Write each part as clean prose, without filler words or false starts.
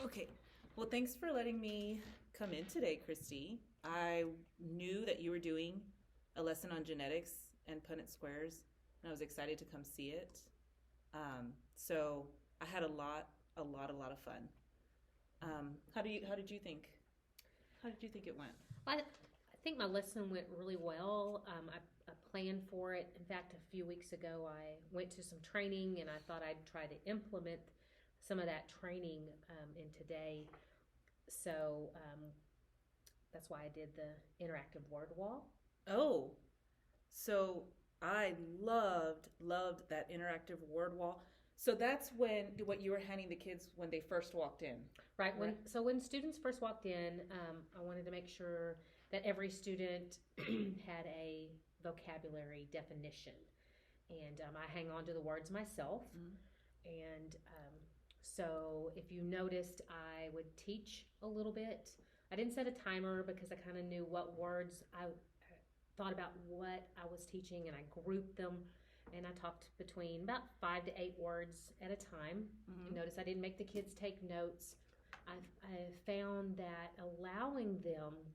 Okay. Well, thanks for letting me come in today, Christy. I knew that you were doing a lesson on genetics and Punnett squares, and I was excited to come see it. So I had a lot of fun. How did you think? How did you think it went? I think my lesson went really well. I planned for it. In fact, a few weeks ago, I went to some training and I thought I'd try to implement some of that training in today. So that's why I did the interactive word wall. Oh, so I loved that interactive word wall. So that's what you were handing the kids when they first walked in. Right. Right. When students first walked in, I wanted to make sure that every student had a vocabulary definition, and I hang on to the words myself. Mhm. And so if you noticed, I would teach a little bit. I didn't set a timer because I kind of knew what words I thought about what I was teaching, and I grouped them. And I talked between about 5 to 8 words at a time. Mhm. Notice I didn't make the kids take notes. I found that allowing them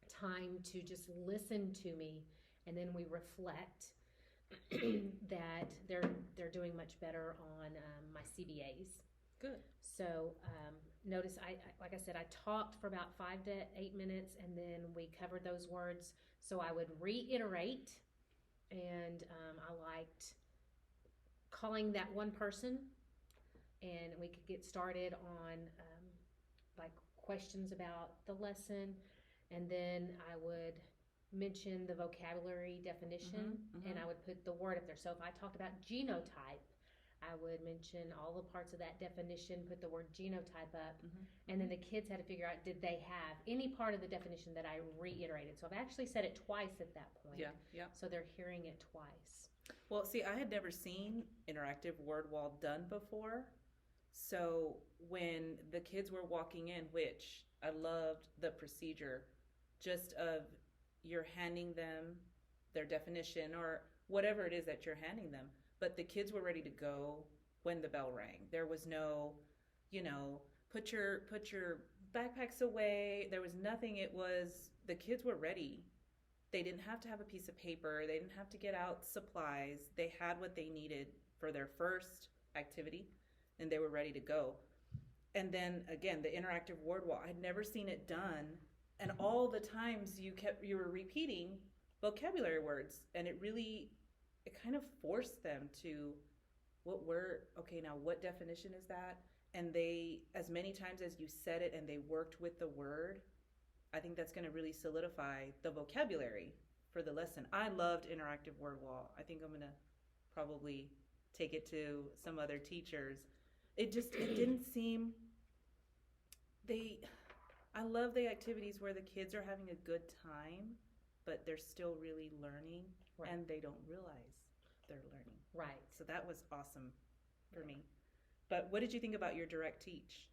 time to just listen to me and then we reflect that they're doing much better on my CBAs. Good. So notice I like I said, I talked for about 5 to 8 minutes and then we covered those words. So I would reiterate, and I liked calling that one person, and we could get started on like questions about the lesson, and then I would mention the vocabulary definition, and I would put the word up there. So if I talked about genotype, I would mention all the parts of that definition, put the word genotype up, and then the kids had to figure out, did they have any part of the definition that I reiterated. So I've actually said it twice at that point. Yeah, yeah. So they're hearing it twice. Well, see, I had never seen interactive word wall done before. So when the kids were walking in, which I loved the procedure, just of you're handing them their definition or whatever it is that you're handing them, but the kids were ready to go when the bell rang. There was no, you know, put your backpacks away. There was nothing. It was the kids were ready. They didn't have to have a piece of paper. They didn't have to get out supplies. They had what they needed for their first activity, and they were ready to go. And then again, the interactive word wall. I'd never seen it done, and all the times you were repeating vocabulary words, and it kind of forced them to what word. Okay, now what definition is that? And they, as many times as you said it, and they worked with the word, I think that's going to really solidify the vocabulary for the lesson. I loved interactive word wall. I think I'm going to probably take it to some other teachers. It didn't seem they I love the activities where the kids are having a good time, but they're still really learning, Right. and they don't realize they're learning. Right. So that was awesome for me. But what did you think about your direct teach?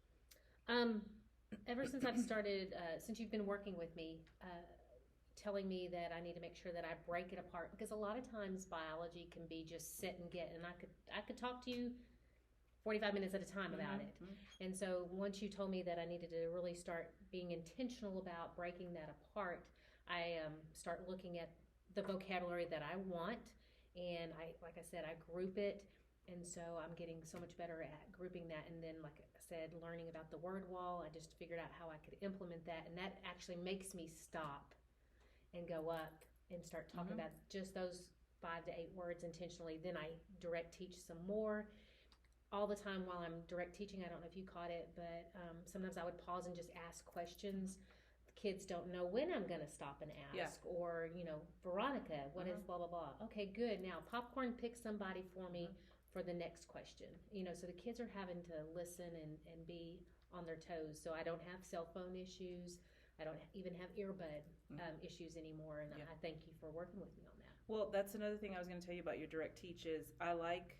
Um, Ever since I've started, since you've been working with me, telling me that I need to make sure that I break it apart, because a lot of times biology can be just sit and get, and I could talk to you 45 minutes at a time about it. And so once you told me that I needed to really start being intentional about breaking that apart, I start looking at the vocabulary that I want, and like I said, I group it. And so I'm getting so much better at grouping that. And then, like I said, learning about the word wall, I just figured out how I could implement that. And that actually makes me stop and go up and start talking about just those 5 to 8 words intentionally. Then I direct teach some more. All the time while I'm direct teaching, I don't know if you caught it, but sometimes I would pause and just ask questions. The kids don't know when I'm going to stop and ask. Yeah. Or, Veronica, what is blah, blah, blah. Okay, good. Now, Popcorn, pick somebody for me for the next question. So the kids are having to listen and be on their toes. So I don't have cell phone issues. I don't even have earbud issues anymore. And I thank you for working with me on that. Well, that's another thing I was going to tell you about your direct teach is I like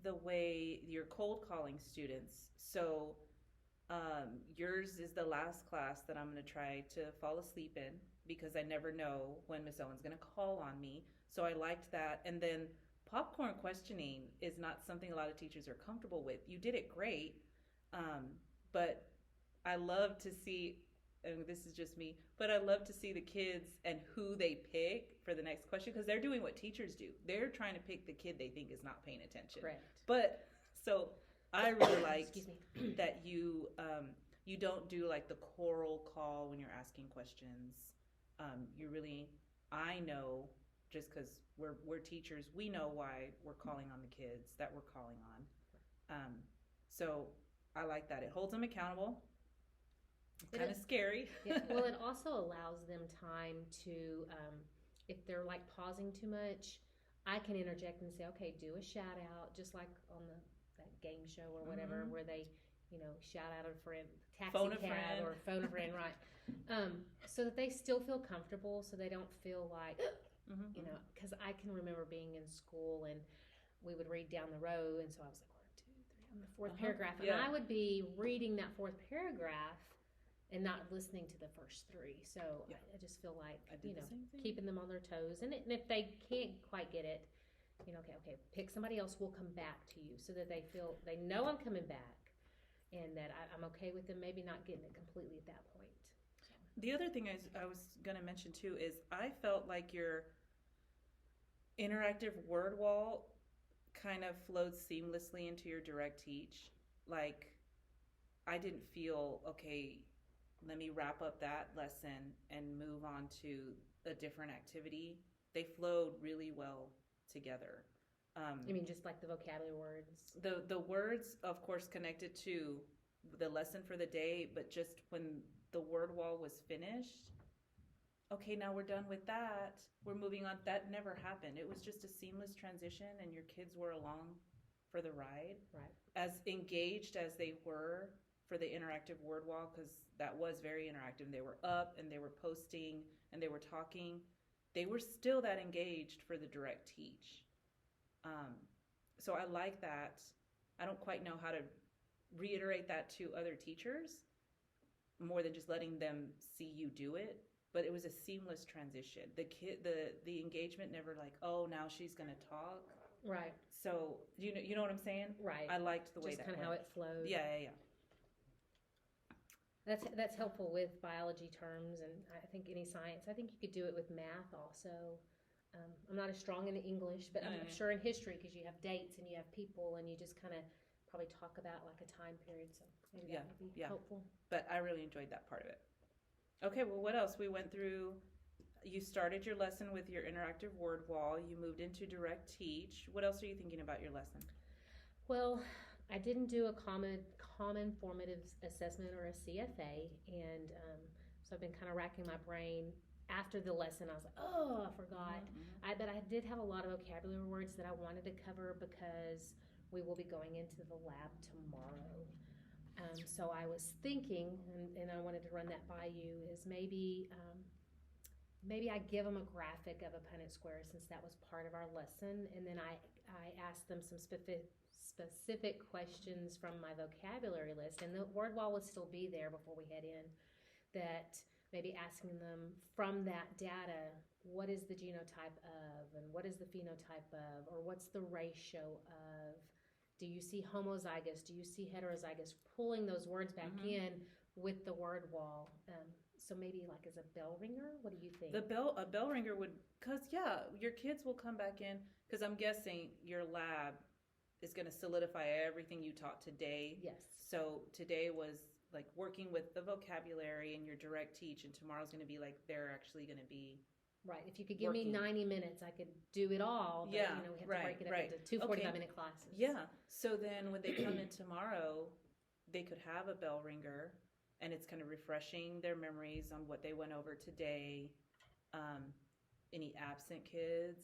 the way you're cold calling students. So yours is the last class that I'm going to try to fall asleep in because I never know when Miss Owen's going to call on me. So I liked that. And then popcorn questioning is not something a lot of teachers are comfortable with. You did it great. But I love to see, and this is just me, but I love to see the kids and who they pick for the next question because they're doing what teachers do. They're trying to pick the kid they think is not paying attention. Correct. But so I really liked Excuse me. that you don't do like the choral call when you're asking questions. You really, I know just because we're teachers, we know why we're calling on the kids that we're calling on. So I like that. It holds them accountable. Kind of scary. Yeah. Well, it also allows them time to, if they're like pausing too much, I can interject and say, okay, do a shout out, just like on that game show or whatever, where they, shout out a friend, taxi Phone a cab friend. or phone a friend, right? So that they still feel comfortable, so they don't feel like, because I can remember being in school and we would read down the row, and so I was like, 1, 2, 3, on the fourth paragraph, and I would be reading that fourth paragraph and not listening to the first 3. So I just feel like, keeping them on their toes. And if they can't quite get it, okay, pick somebody else, we'll come back to you, so that they know I'm coming back and that I'm okay with them maybe not getting it completely at that point. So. The other thing I was going to mention too is I felt like your interactive word wall kind of flowed seamlessly into your direct teach. Like, I didn't feel, okay, let me wrap up that lesson and move on to a different activity. They flowed really well together. You mean just like the vocabulary words? The words, of course, connected to the lesson for the day, but just when the word wall was finished, okay, now we're done with that. We're moving on. That never happened. It was just a seamless transition, and your kids were along for the ride. Right. As engaged as they were for the interactive word wall, because that was very interactive. They were up and they were posting and they were talking. They were still that engaged for the direct teach. So I like that. I don't quite know how to reiterate that to other teachers more than just letting them see you do it. But it was a seamless transition. The engagement never like, oh, now she's gonna talk. Right. So you know what I'm saying? Right. I liked the way just that kind of how it flowed. Yeah. That's helpful with biology terms, and I think any science. I think you could do it with math also. I'm not as strong in English, but I'm sure in history, because you have dates and you have people, and you just kind of probably talk about like a time period. So maybe that would be helpful. But I really enjoyed that part of it. Okay, well, what else? We went through, you started your lesson with your interactive word wall. You moved into direct teach. What else are you thinking about your lesson? Well, I didn't do a common formative assessment or a CFA, and so I've been kind of racking my brain. After the lesson, I was like, oh, I forgot. But I did have a lot of vocabulary words that I wanted to cover because we will be going into the lab tomorrow. So I was thinking, and I wanted to run that by you, is maybe I give them a graphic of a Punnett square, since that was part of our lesson, and then I asked them some specific questions from my vocabulary list, and the word wall would still be there before we head in, that maybe asking them from that data, what is the genotype of, and what is the phenotype of, or what's the ratio of, do you see homozygous, do you see heterozygous, pulling those words back in with the word wall. So maybe like as a bell ringer, what do you think? A bell ringer would, because your kids will come back in, because I'm guessing your lab is going to solidify everything you taught today. Yes. So today was like working with the vocabulary and your direct teach, and tomorrow's going to be like they're actually going to be right. If you could give me 90 minutes, I could do it all. But, we have to break it up into two 45-minute classes. Yeah. So then when they come in tomorrow, they could have a bell ringer, and it's kind of refreshing their memories on what they went over today. Any absent kids,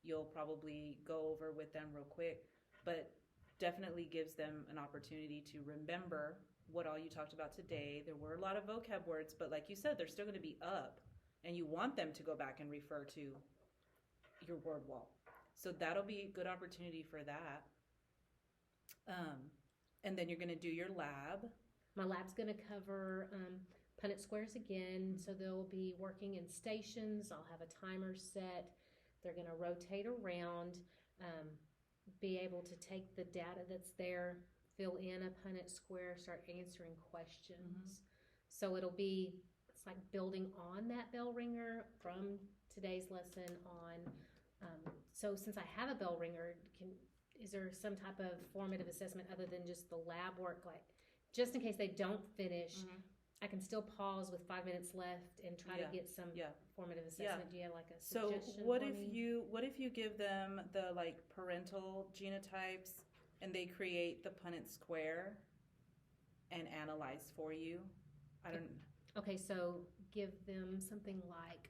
you'll probably go over with them real quick, but definitely gives them an opportunity to remember what all you talked about today. There were a lot of vocab words, but like you said, they're still going to be up, and you want them to go back and refer to your word wall. So that'll be a good opportunity for that. And then you're going to do your lab. My lab's going to cover Punnett squares again, so they'll be working in stations. I'll have a timer set. They're going to rotate around, be able to take the data that's there, fill in a Punnett square, start answering questions. So it'll be, it's like building on that bell ringer from today's lesson on. So since I have a bell ringer, is there some type of formative assessment other than just the lab work? Like, just in case they don't finish, I can still pause with 5 minutes left and try to get some formative assessment. Do you have like a suggestion? So what if you give them the like parental genotypes and they create the Punnett square and analyze for you? I don't. Okay, so give them something like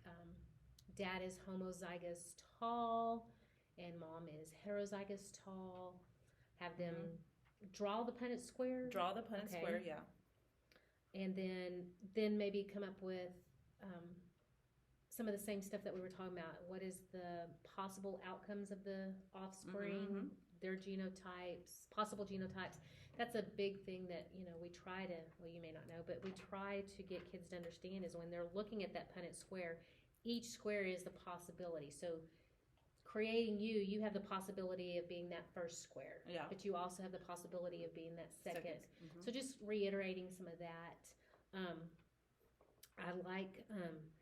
dad is homozygous tall and mom is heterozygous tall. Have them draw the Punnett square. Draw the Punnett square, yeah. And then maybe come up with some of the same stuff that we were talking about. What is the possible outcomes of the offspring, their genotypes, possible genotypes. That's a big thing that, we try to, well, you may not know, but we try to get kids to understand is when they're looking at that Punnett square, each square is the possibility. So creating you have the possibility of being that first square, but you also have the possibility of being that second. So just reiterating some of that. I like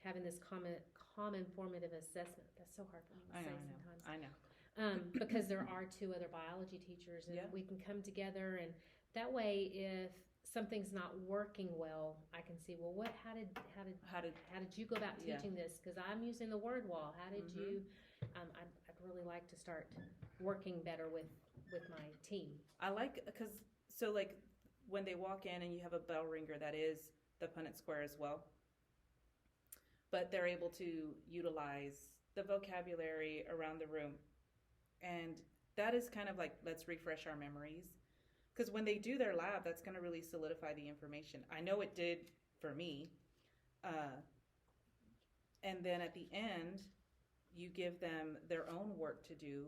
having this common formative assessment. That's so hard for me to say sometimes. I know. Because there are two other biology teachers, and we can come together, and that way, if something's not working well, I can see, well, how did you go about teaching this? Because I'm using the word wall. How did you? I'd really like to start working better with my team. I like so like when they walk in and you have a bell ringer that is the Punnett square as well, but they're able to utilize the vocabulary around the room. And that is kind of like, let's refresh our memories. Because when they do their lab, that's going to really solidify the information. I know it did for me. And then at the end, you give them their own work to do,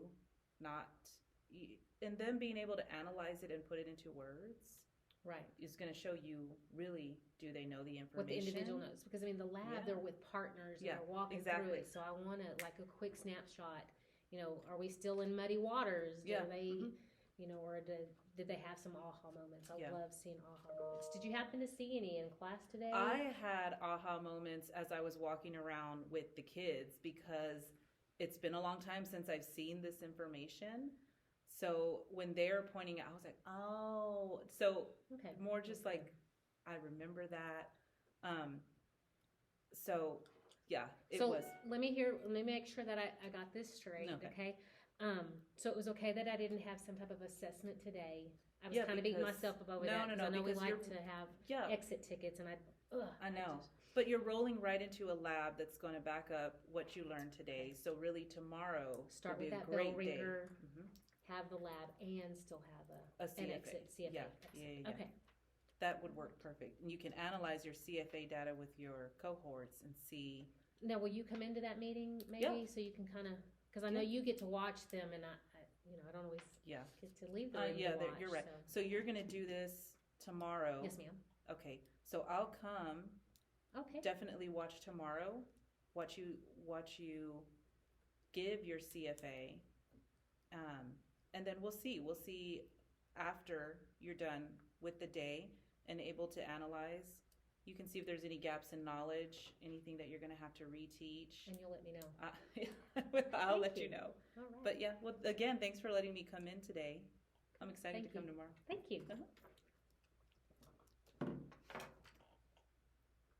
and them being able to analyze it and put it into words. Right. Is going to show you really, do they know the information? What the individual knows. Because, the lab, they're with partners, and they're walking through it. So I want to, like a quick snapshot. Are we still in muddy waters? Are they, or did they have some aha moments? I love seeing aha moments. Did you happen to see any in class today? I had aha moments as I was walking around with the kids because it's been a long time since I've seen this information. So when they're pointing out, I was like, oh, so more just like, I remember that. So yeah, it was. Let me make sure that I got this straight. Okay. So it was okay that I didn't have some type of assessment today. I was kind of beating myself up over that. No, I know we like to have exit tickets, and I know. But you're rolling right into a lab that's going to back up what you learned today. So really tomorrow start with that bell ringer, have the lab, and still have an exit CFA. Yeah. Okay. That would work perfect. And you can analyze your CFA data with your cohorts and see. Now, will you come into that meeting maybe so you can kind of, because I know you get to watch them, and I don't always get to leave the room to watch. You're right. So you're going to do this tomorrow. Yes, ma'am. Okay. So I'll come. Okay. Definitely watch tomorrow. Watch you give your CFA, and then we'll see. We'll see after you're done with the day and able to analyze. You can see if there's any gaps in knowledge, anything that you're going to have to reteach. And you'll let me know. I'll let you know. All right. But yeah, well, again, thanks for letting me come in today. I'm excited to come tomorrow. Thank you.